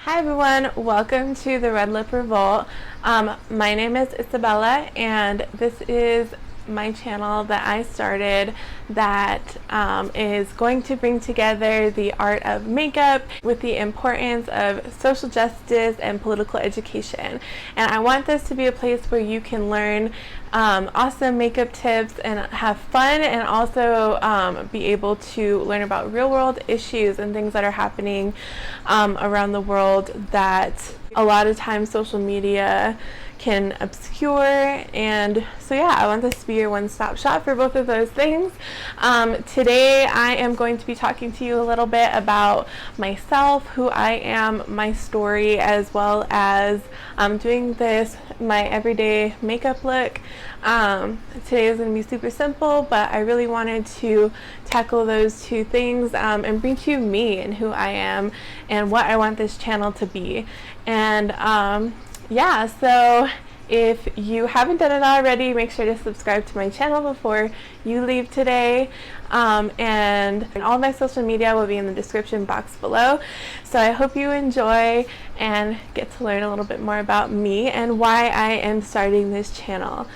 Hi everyone, welcome to the Red Lip Revolt. My name is Isabella and this is my channel that I started that is going to bring together the art of makeup with the importance of social justice and political education. And I want this to be a place where you can learn awesome makeup tips and have fun, and also be able to learn about real world issues and things that are happening around the world that a lot of times social media can obscure. And so yeah, I want this to be your one-stop shop for both of those things. Today I am going to be talking to you a little bit about myself, who I am, my story, as well as doing this, my everyday makeup look. Today is going to be super simple, but I really wanted to tackle those two things and bring to you me and who I am and what I want this channel to be. And yeah, so if you haven't done it already, make sure to subscribe to my channel before you leave today. And all my social media will be in the description box below. So I hope you enjoy and get to learn a little bit more about me and why I am starting this channel.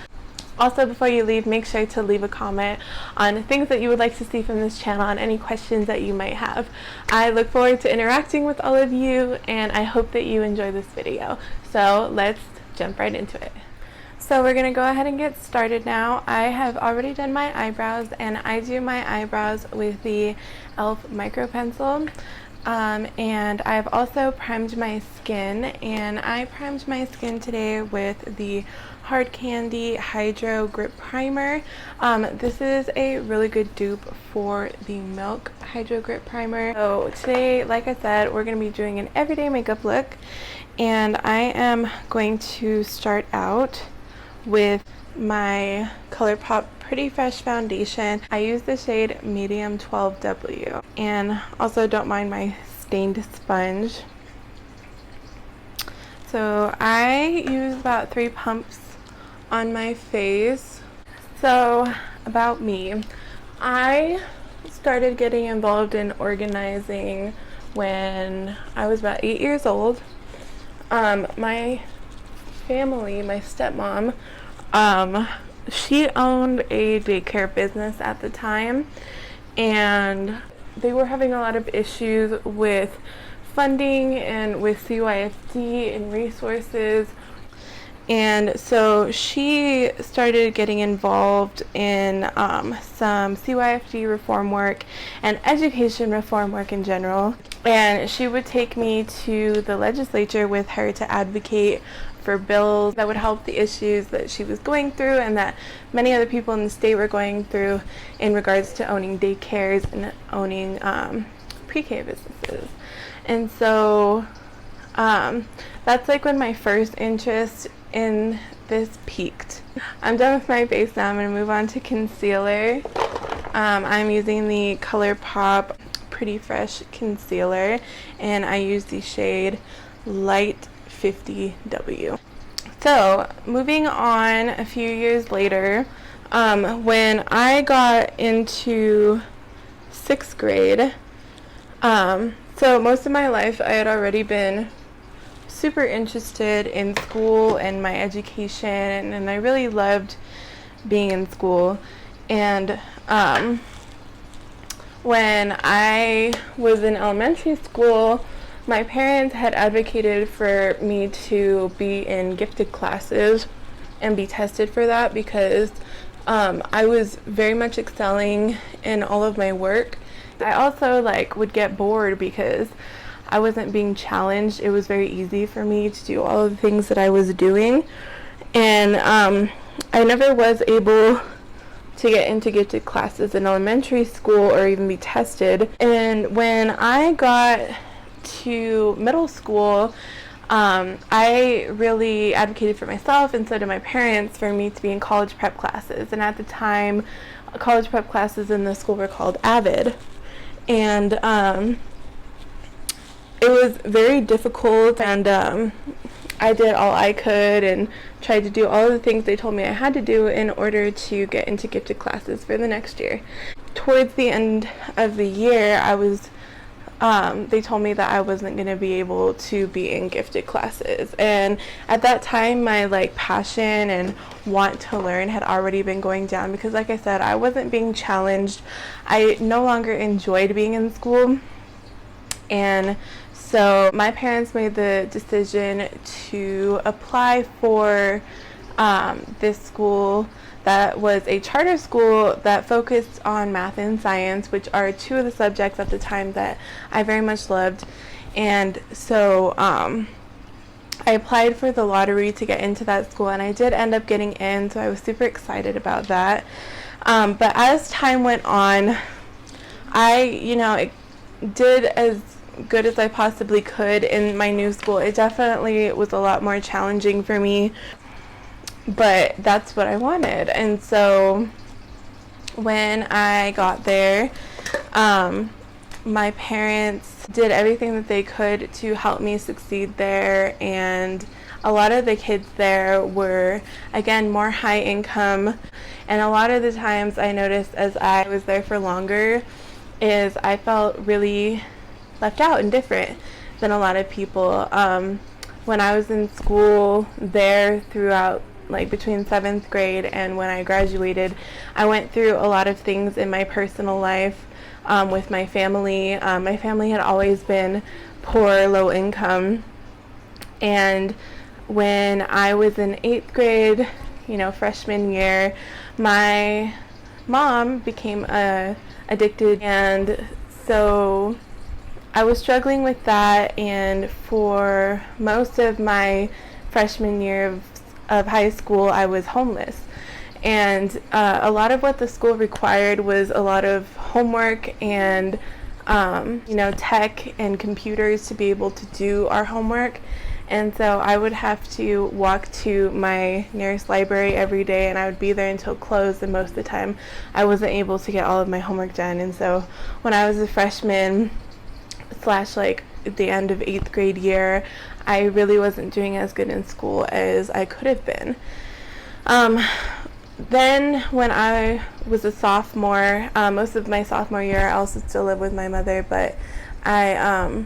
Also, before you leave, make sure to leave a comment on things that you would like to see from this channel and any questions that you might have. I look forward to interacting with all of you, and I hope that you enjoy this video. So let's jump right into it. So we're going to go ahead and get started now. I have already done my eyebrows, and I do my eyebrows with the E.L.F. micro pencil. And I've also primed my skin, and I primed my skin today with the Hard Candy Hydro Grip Primer. This is a really good dupe for the Milk Hydro Grip Primer. So today, like I said, we're going to be doing an everyday makeup look, and I am going to start out with my Colourpop Pretty Fresh Foundation. I use the shade Medium 12W, and also don't mind my stained sponge. So I use about 3 pumps on my face. So about me, I started getting involved in organizing when I was about 8 years old. My family, my stepmom, she owned a daycare business at the time, and they were having a lot of issues with funding and with CYFD and resources. And so she started getting involved in some CYFD reform work and education reform work in general. And she would take me to the legislature with her to advocate for bills that would help the issues that she was going through and that many other people in the state were going through in regards to owning daycares and owning pre-K businesses. And so that's like when my first interest in this peaked. I'm done with my base now. I'm going to move on to concealer. I'm using the Colourpop Pretty Fresh Concealer, and I use the shade Light 50W. So moving on a few years later, when I got into 6th grade, so most of my life I had already been super interested in school and my education, and I really loved being in school. And when I was in elementary school, my parents had advocated for me to be in gifted classes and be tested for that because I was very much excelling in all of my work. I also would get bored because I wasn't being challenged. It was very easy for me to do all of the things that I was doing, and I never was able to get into gifted classes in elementary school or even be tested. And when I got to middle school, I really advocated for myself, and so did my parents, for me to be in college prep classes. And at the time, college prep classes in the school were called AVID, and it was very difficult, and I did all I could and tried to do all the things they told me I had to do in order to get into gifted classes for the next year. Towards the end of the year, I was they told me that I wasn't going to be able to be in gifted classes. And at that time, my like passion and want to learn had already been going down because, like I said, I wasn't being challenged. I no longer enjoyed being in school. And so my parents made the decision to apply for this school that was a charter school that focused on math and science, which are two of the subjects at the time that I very much loved. And so I applied for the lottery to get into that school, and I did end up getting in, so I was super excited about that. But as time went on, I did as good as I possibly could in my new school. It definitely was a lot more challenging for me, but that's what I wanted. And so when I got there, my parents did everything that they could to help me succeed there, and a lot of the kids there were, again, more high income, and a lot of the times I noticed as I was there for longer is I felt really left out and different than a lot of people. When I was in school there throughout like between 7th grade and when I graduated, I went through a lot of things in my personal life with my family. My family had always been poor, low income, and when I was in 8th grade, freshman year, my mom became addicted, and so I was struggling with that, and for most of my freshman year of high school, I was homeless. And a lot of what the school required was a lot of homework and tech and computers to be able to do our homework. And so I would have to walk to my nearest library every day, and I would be there until closed, and most of the time I wasn't able to get all of my homework done. And so when I was a freshman / like at the end of 8th grade year, I really wasn't doing as good in school as I could have been. Then when I was a sophomore, most of my sophomore year, I also still lived with my mother, but I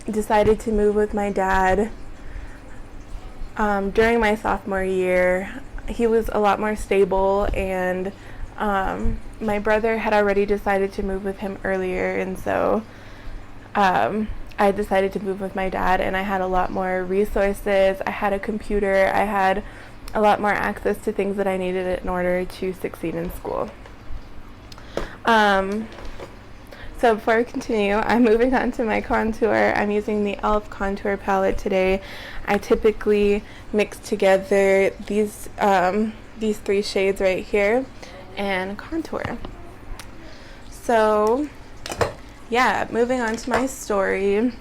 decided to move with my dad. During my sophomore year, he was a lot more stable, and my brother had already decided to move with him earlier, and so I decided to move with my dad, and I had a lot more resources. I had a computer. I had a lot more access to things that I needed in order to succeed in school. So before we continue, I'm moving on to my contour. I'm using the E.L.F. contour palette today. I typically mix together these 3 shades right here and contour. So yeah, moving on to my story.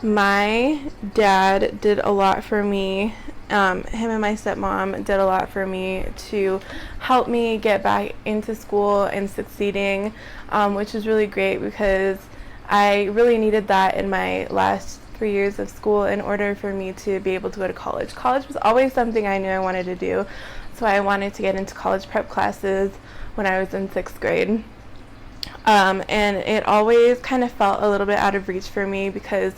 My dad did a lot for me. Him and my stepmom did a lot for me to help me get back into school and succeeding, which was really great because I really needed that in my last 3 years of school in order for me to be able to go to college. College was always something I knew I wanted to do, so I wanted to get into college prep classes when I was in 6th grade. And it always kind of felt a little bit out of reach for me because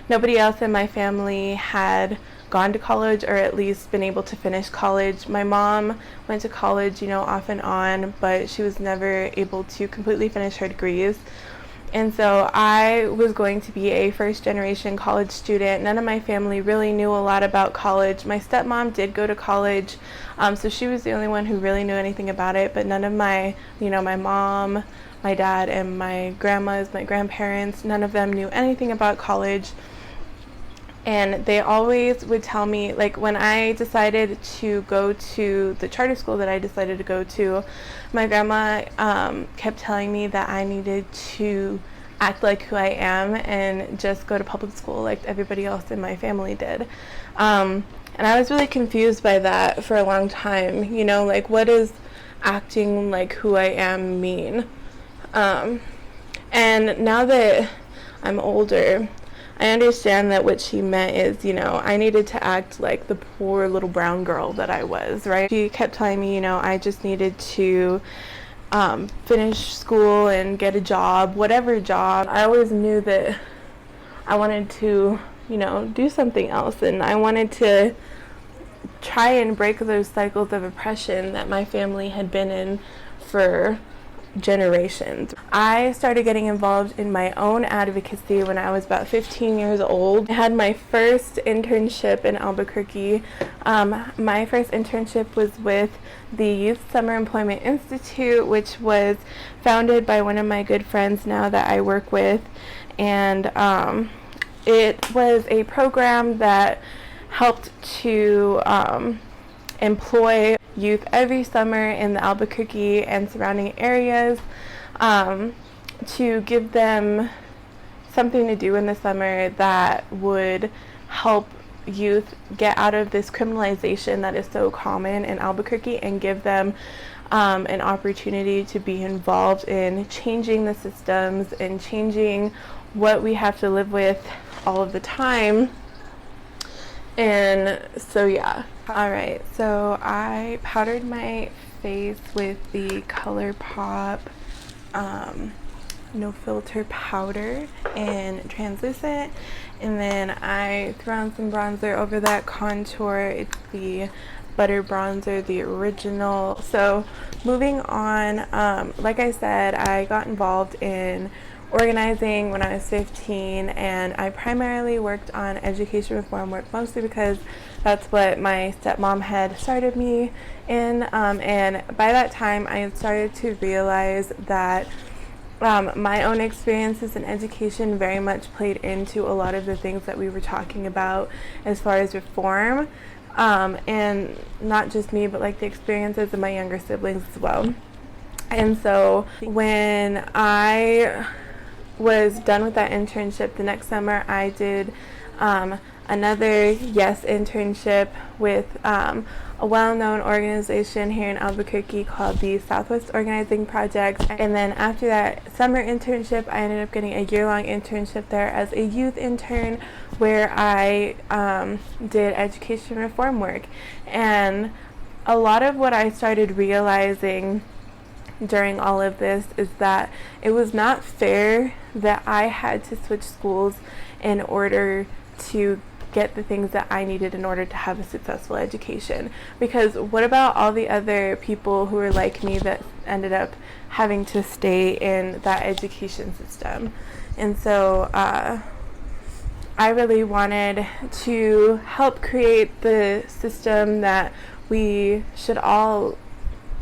nobody else in my family had gone to college or at least been able to finish college. My mom went to college, off and on, but she was never able to completely finish her degrees. And so I was going to be a first-generation college student. None of my family really knew a lot about college. My stepmom did go to college, so she was the only one who really knew anything about it, but none of my mom, my dad, and my grandparents, none of them knew anything about college. And they always would tell me, like when I decided to go to the charter school that I decided to go to, my grandma kept telling me that I needed to act like who I am and just go to public school like everybody else in my family did. And I was really confused by that for a long time. Like what does acting like who I am mean? And now that I'm older, I understand that what she meant is, I needed to act like the poor little brown girl that I was, right? She kept telling me, I just needed to finish school and get a job, whatever job. I always knew that I wanted to, you know, do something else, and I wanted to try and break those cycles of oppression that my family had been in for generations. I started getting involved in my own advocacy when I was about 15 years old. I had my first internship in Albuquerque. My first internship was with the Youth Summer Employment Institute, which was founded by one of my good friends now that I work with, and it was a program that helped to employ youth every summer in the Albuquerque and surrounding areas, to give them something to do in the summer that would help youth get out of this criminalization that is so common in Albuquerque, and give them an opportunity to be involved in changing the systems and changing what we have to live with all of the time. And so yeah. Alright, so I powdered my face with the Colourpop No Filter powder in translucent, and then I threw on some bronzer over that contour. It's the Butter Bronzer, the original. So moving on, like I said, I got involved in organizing when I was 15, and I primarily worked on education reform work, mostly because that's what my stepmom had started me in, and by that time I had started to realize that my own experiences in education very much played into a lot of the things that we were talking about as far as reform, and not just me, but like the experiences of my younger siblings as well. And so when I was done with that internship, the next summer I did another YES internship with a well-known organization here in Albuquerque called the Southwest Organizing Project. And then after that summer internship, I ended up getting a year-long internship there as a youth intern, where I did education reform work. And a lot of what I started realizing during all of this is that it was not fair that I had to switch schools in order to get the things that I needed in order to have a successful education. Because what about all the other people who were like me that ended up having to stay in that education system? And so I really wanted to help create the system that we should all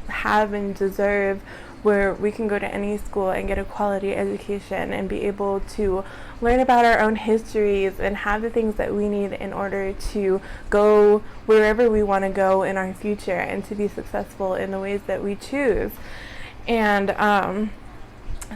have and deserve, where we can go to any school and get a quality education and be able to learn about our own histories and have the things that we need in order to go wherever we want to go in our future and to be successful in the ways that we choose. And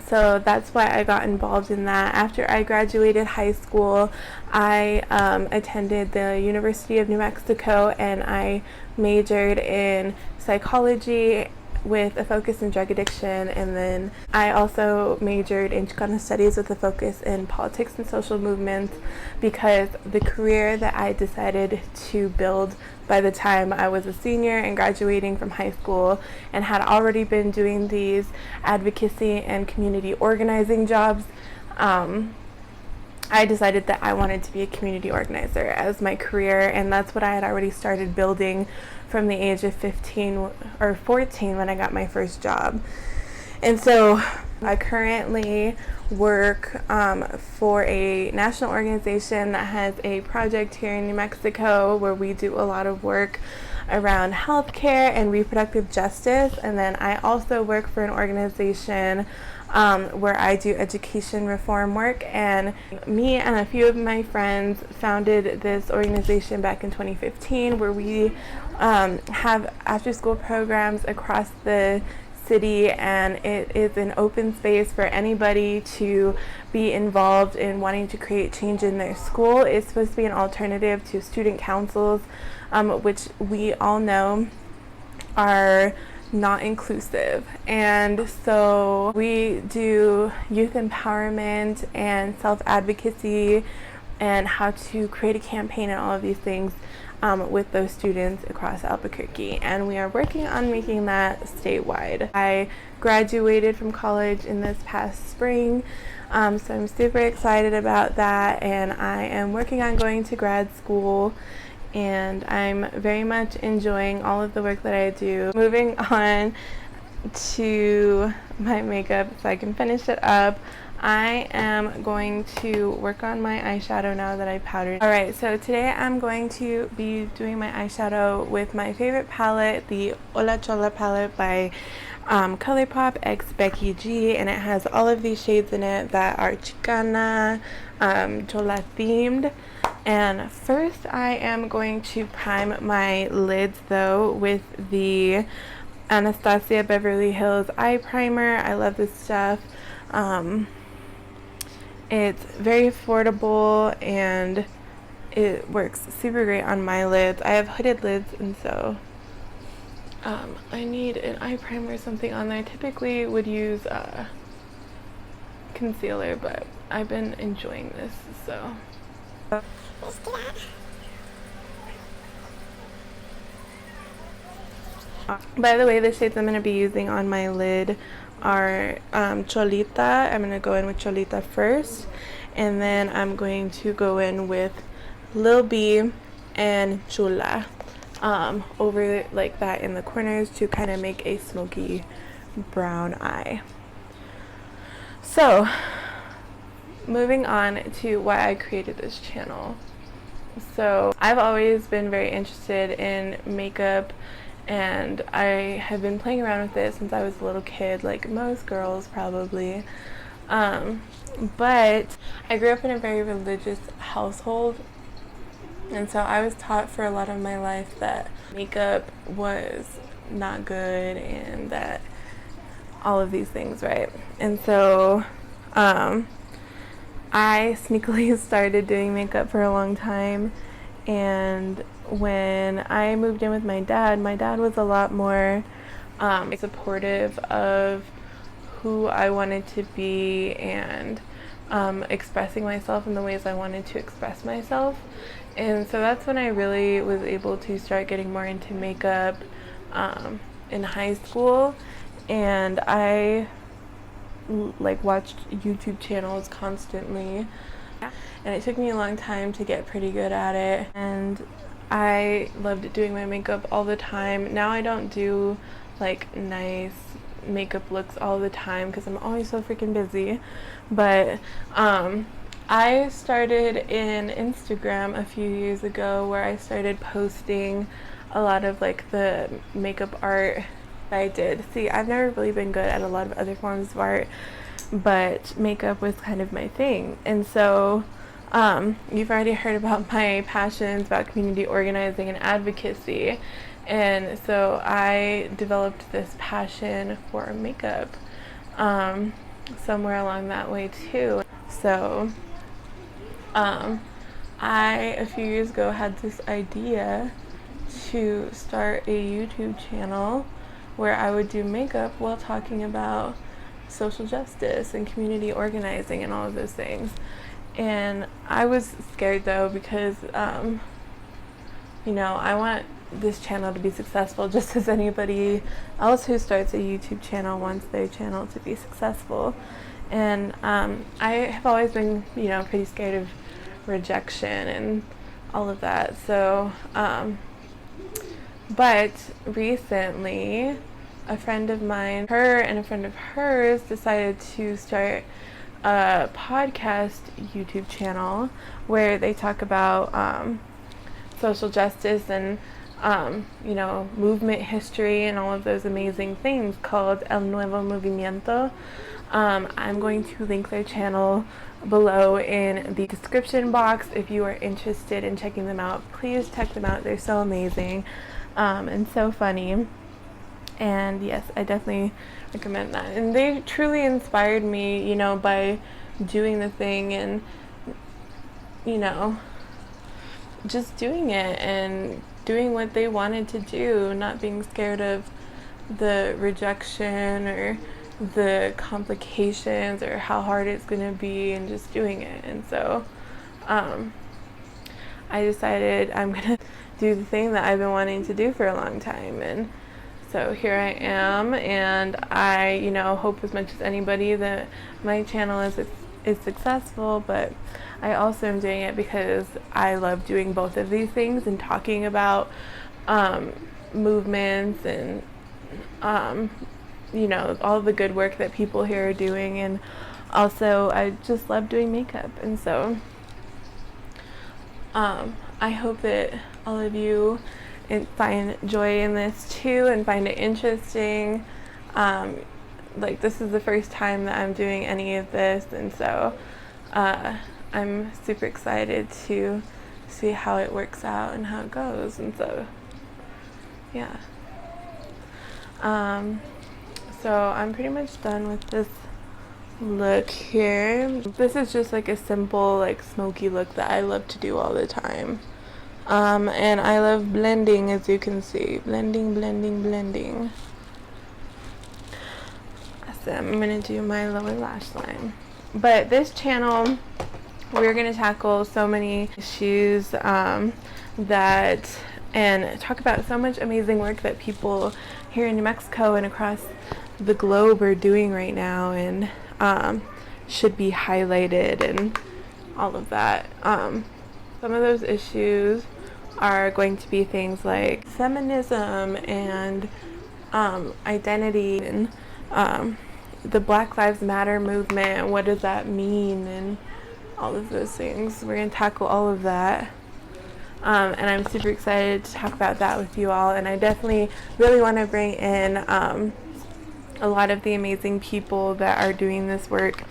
so that's why I got involved in that. After I graduated high school, I attended the University of New Mexico, and I majored in psychology with a focus in drug addiction, and then I also majored in Chicano studies with a focus in politics and social movements, because the career that I decided to build by the time I was a senior and graduating from high school, and had already been doing these advocacy and community organizing jobs, I decided that I wanted to be a community organizer as my career, and that's what I had already started building from the age of 15 or 14 when I got my first job. And so I currently work for a national organization that has a project here in New Mexico, where we do a lot of work around healthcare and reproductive justice. And then I also work for an organization where I do education reform work, and me and a few of my friends founded this organization back in 2015, where we have after-school programs across the city, and it is an open space for anybody to be involved in wanting to create change in their school. It's supposed to be an alternative to student councils, which we all know are not inclusive. And so we do youth empowerment and self-advocacy and how to create a campaign and all of these things with those students across Albuquerque, and we are working on making that statewide. I graduated from college in this past spring, so I'm super excited about that, and I am working on going to grad school, and I'm very much enjoying all of the work that I do. Moving on to my makeup so I can finish it up, I am going to work on my eyeshadow now that I powdered. Alright, so today I'm going to be doing my eyeshadow with my favorite palette, the Hola Chola palette by Colourpop x Becky G, and it has all of these shades in it that are Chicana, Chola themed. And first I am going to prime my lids though with the Anastasia Beverly Hills eye primer. I love this stuff. It's very affordable and it works super great on my lids. I have hooded lids, and so I need an eye primer or something on there. Typically would use concealer, but I've been enjoying this, so. By the way, the shades I'm going to be using on my lid are Cholita. I'm going to go in with Cholita first, and then I'm going to go in with Lil B and Chola over like that in the corners to kind of make a smoky brown eye. So moving on to why I created this channel. So I've always been very interested in makeup, and I have been playing around with it since I was a little kid, like most girls probably. But I grew up in a very religious household, and so I was taught for a lot of my life that makeup was not good and that all of these things, right? And so I sneakily started doing makeup for a long time, and when I moved in with my dad was a lot more supportive of who I wanted to be and expressing myself in the ways I wanted to express myself. And so that's when I really was able to start getting more into makeup in high school, and I like watched YouTube channels constantly, and it took me a long time to get pretty good at it, and I loved doing my makeup all the time. Now I don't do like nice makeup looks all the time because I'm always so freaking busy, but I started in Instagram a few years ago where I started posting a lot of like the makeup art that I did. See, I've never really been good at a lot of other forms of art, but makeup was kind of my thing. And so you've already heard about my passions about community organizing and advocacy, and so I developed this passion for makeup somewhere along that way too. So I a few years ago had this idea to start a YouTube channel where I would do makeup while talking about social justice and community organizing and all of those things. And I was scared though because you know, I want this channel to be successful just as anybody else who starts a YouTube channel wants their channel to be successful. And I have always been, you know, pretty scared of rejection and all of that. So but recently a friend of mine, her and a friend of hers, decided to start a podcast YouTube channel where they talk about social justice and you know, movement history and all of those amazing things, called Nuevo Movimiento. I'm going to link their channel below in the description box. If you are interested in checking them out, please check them out. They're so amazing and so funny. And yes, I definitely recommend that. And they truly inspired me, you know, by doing the thing and, you know, just doing it and doing what they wanted to do, not being scared of the rejection or the complications or how hard it's going to be, and just doing it. And so I decided I'm gonna do the thing that I've been wanting to do for a long time, and so here I am. And I, you know, hope as much as anybody that my channel is successful, but I also am doing it because I love doing both of these things and talking about movements and you know, all the good work that people here are doing. And also I just love doing makeup, and so I hope that all of you find joy in this too and find it interesting. Like, this is the first time that I'm doing any of this, and so I'm super excited to see how it works out and how it goes. And so yeah, so I'm pretty much done with this look here. This is just like a simple, like, smoky look that I love to do all the time. And I love blending, as you can see. Blending, blending, blending. So I'm going to do my lower lash line. But this channel, we're going to tackle so many issues that, and talk about so much amazing work that people here in New Mexico and across the globe are doing right now, and should be highlighted and all of that. Some of those issues are going to be things like feminism and identity, and the Black Lives Matter movement. What does that mean? And all of those things. We're going to tackle all of that. And I'm super excited to talk about that with you all. And I definitely really want to bring in a lot of the amazing people that are doing this work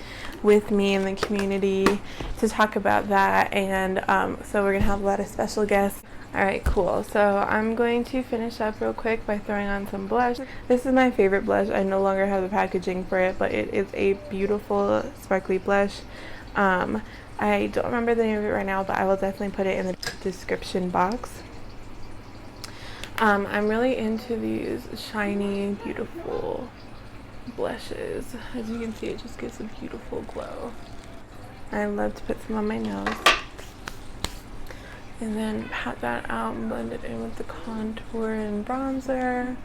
with me in the community to talk about that. And so we're going to have a lot of special guests. Alright, cool. So I'm going to finish up real quick by throwing on some blush. This is my favorite blush. I no longer have the packaging for it, but it is a beautiful sparkly blush. I don't remember the name of it right now, but I will definitely put it in the description box. I'm really into these shiny, beautiful blushes. As you can see, it just gives a beautiful glow. I love to put some on my nose and then pat that out and blend it in with the contour and bronzer.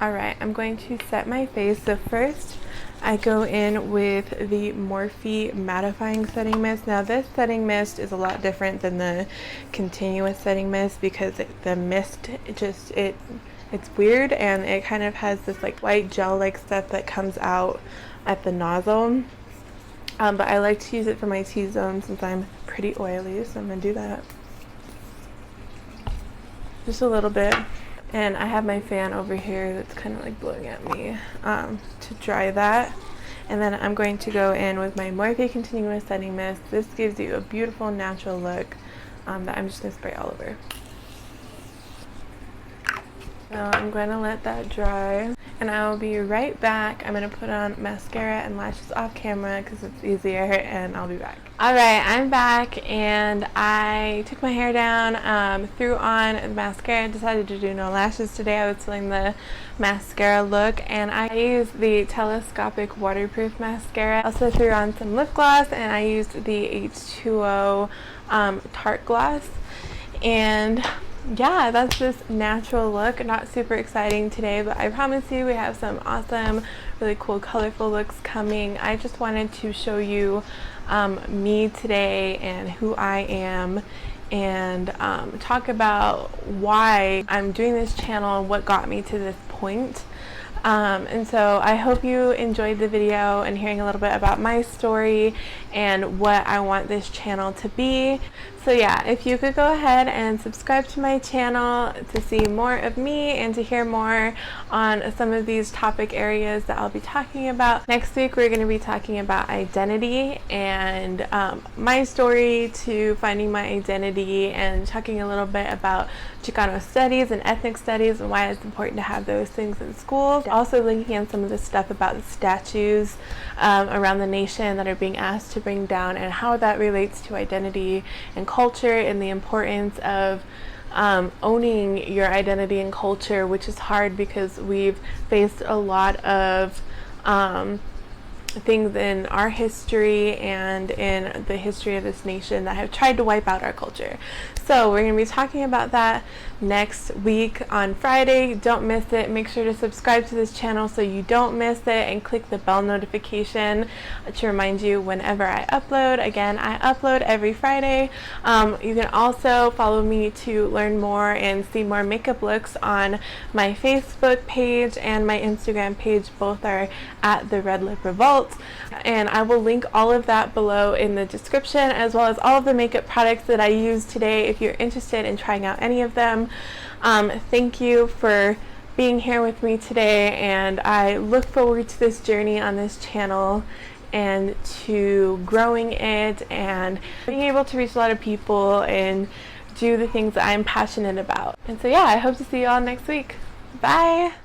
Alright, I'm going to set my face. So first I go in with the Morphe Mattifying Setting Mist. Now this setting mist is a lot different than the continuous setting mist because the mist, it's weird, and it kind of has this like white gel like stuff that comes out at the nozzle. But I like to use it for my T-zone since I'm pretty oily, so I'm going to do that. Just a little bit. And I have my fan over here that's kind of like blowing at me to dry that. And then I'm going to go in with my Morphe Continuous Setting Mist. This gives you a beautiful natural look that I'm just going to spray all over. So I'm going to let that dry, and I will be right back. I'm going to put on mascara and lashes off camera because it's easier, and I'll be back. Alright, I'm back, and I took my hair down, threw on the mascara, decided to do no lashes today. I was feeling the mascara look, and I used the Telescopic waterproof mascara. I also threw on some lip gloss, and I used the H2O Tarte gloss, and yeah, that's this natural look. Not super exciting today, but I promise you we have some awesome, really cool, colorful looks coming. I just wanted to show you me today and who I am, and talk about why I'm doing this channel and what got me to this point. And so I hope you enjoyed the video and hearing a little bit about my story and what I want this channel to be. So yeah, if you could go ahead and subscribe to my channel to see more of me and to hear more on some of these topic areas that I'll be talking about. Next week we're going to be talking about identity and my story to finding my identity, and talking a little bit about Chicano studies and ethnic studies and why it's important to have those things in school. Also linking in some of the stuff about the statues around the nation that are being asked to bring down, and how that relates to identity and culture, and the importance of owning your identity and culture, which is hard because we've faced a lot of things in our history and in the history of this nation that have tried to wipe out our culture. So we're going to be talking about that next week on Friday. Don't miss it. Make sure to subscribe to this channel so you don't miss it, and click the bell notification to remind you whenever I upload. Again, I upload every Friday. You can also follow me to learn more and see more makeup looks on my Facebook page and my Instagram page. Both are at the Red Lip Revolt, and I will link all of that below in the description, as well as all of the makeup products that I used today if you're interested in trying out any of them. Thank you for being here with me today, and I look forward to this journey on this channel and to growing it and being able to reach a lot of people and do the things that I'm passionate about. And so yeah, I hope to see you all next week. Bye!